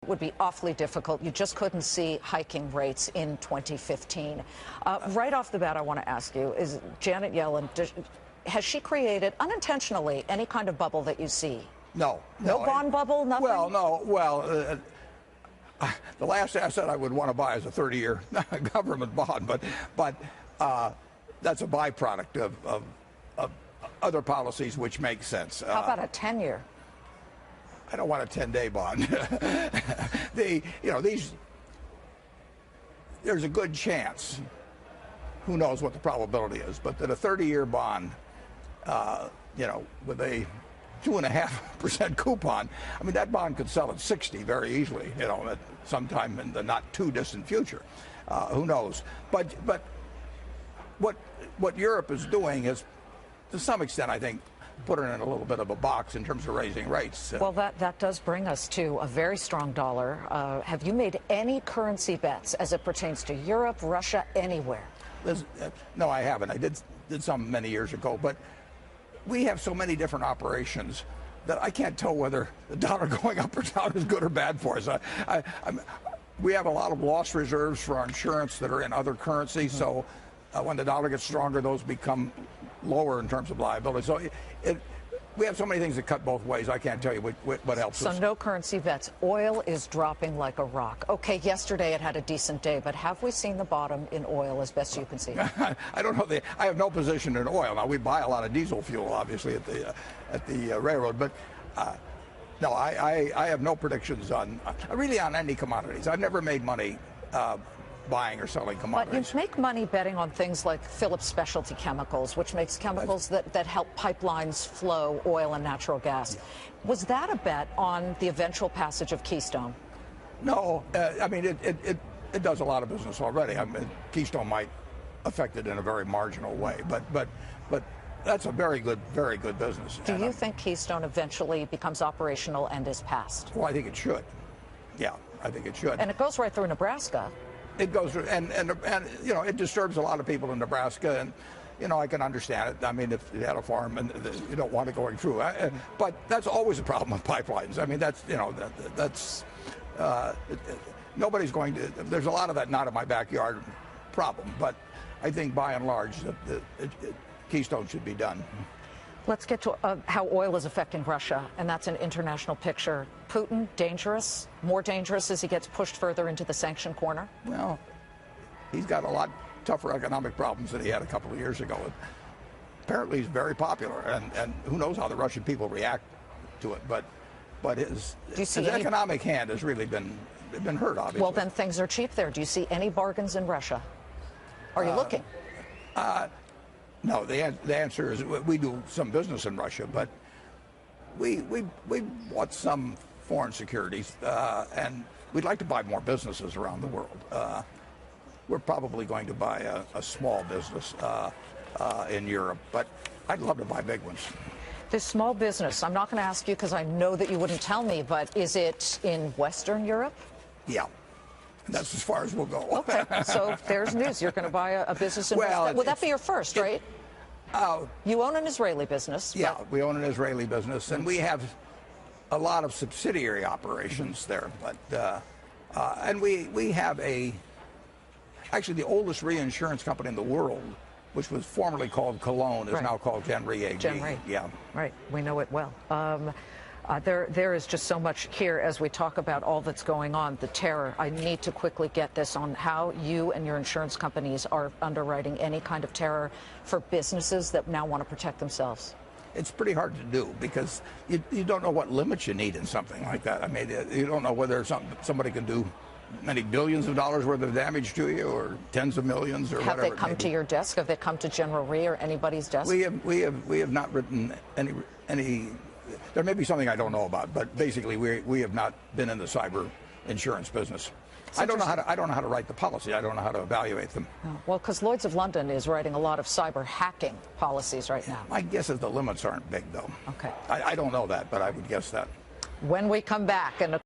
would be awfully difficult. You just couldn't see hiking rates in 2015. Right off the bat, I want to ask you, is Janet Yellen, has she created, unintentionally, any kind of bubble that you see? No. No bond bubble, nothing? Well, no. Well, the last asset I would want to buy is a 30-year government bond, but that's a byproduct of other policies which make sense. How about a 10-year? I don't want a 10-day bond. There's a good chance, who knows what the probability is, but that a 30-year bond, with a 2.5% coupon, I mean, that bond could sell at 60 very easily, at sometime in the not too distant future. Who knows? But what Europe is doing is, to some extent, I think, put it in a little bit of a box in terms of raising rates. Well, that does bring us to a very strong dollar. Have you made any currency bets as it pertains to Europe, Russia, anywhere? No, I haven't. I did some many years ago, but we have so many different operations that I can't tell whether the dollar going up or down is good or bad for us. We have a lot of loss reserves for our insurance that are in other currencies, so when the dollar gets stronger, those become lower in terms of liability. So we have so many things that cut both ways. I can't tell you what helps us. So no currency bets. Oil is dropping like a rock. Okay, yesterday it had a decent day, but have we seen the bottom in oil as best you can see? I don't know. I have no position in oil. Now, we buy a lot of diesel fuel, obviously, at the railroad, but no, I have no predictions on any commodities. I've never made money buying or selling commodities. But you make money betting on things like Phillips Specialty Chemicals, which makes chemicals that help pipelines flow oil and natural gas. Was that a bet on the eventual passage of Keystone? No, I mean, it does a lot of business already. I mean, Keystone might affect it in a very marginal way, but that's a very good business. Do you think Keystone eventually becomes operational and is passed? Well, I think it should. Yeah, I think it should. And it goes right through Nebraska. It goes through, and it disturbs a lot of people in Nebraska, and I can understand it. I mean, if you had a farm and you don't want it going through, but that's always a problem with pipelines. I mean, that's nobody's going to. There's a lot of that not in my backyard problem, but I think by and large Keystone should be done. Let's get to how oil is affecting Russia, and that's an international picture. Putin, dangerous, more dangerous as he gets pushed further into the sanction corner? Well, he's got a lot tougher economic problems than he had a couple of years ago. Apparently he's very popular, and who knows how the Russian people react to it, but his economic hand has really been hurt, obviously. Well, then things are cheap there. Do you see any bargains in Russia? Are you looking? No, the answer is we do some business in Russia, but we bought some foreign securities, and we'd like to buy more businesses around the world. We're probably going to buy a small business in Europe, but I'd love to buy big ones. This small business, I'm not going to ask you because I know that you wouldn't tell me, but is it in Western Europe? Yeah. That's as far as we'll go. Okay, so there's news. You're going to buy a business in Western. Would that be your first, right? You own an Israeli business. Yeah, we own an Israeli business, and we have a lot of subsidiary operations there. But and we have actually the oldest reinsurance company in the world, which was formerly called Claman, is now called Gen Re AG. Gen Re. Yeah. Right. We know it well. There is just so much here as we talk about all that's going on, the terror. I need to quickly get this on how you and your insurance companies are underwriting any kind of terror for businesses that now want to protect themselves. It's pretty hard to do because you don't know what limits you need in something like that. I mean, you don't know whether somebody can do many billions of dollars worth of damage to you or tens of millions or whatever. Have they come to your desk? Have they come to General Re or anybody's desk? We have not written any. There may be something I don't know about, but basically we have not been in the cyber insurance business. I don't know how to write the policy. I don't know how to evaluate them. Oh, well, because Lloyd's of London is writing a lot of cyber hacking policies right now. My guess is the limits aren't big, though. Okay. I don't know that, but I would guess that. When we come back, and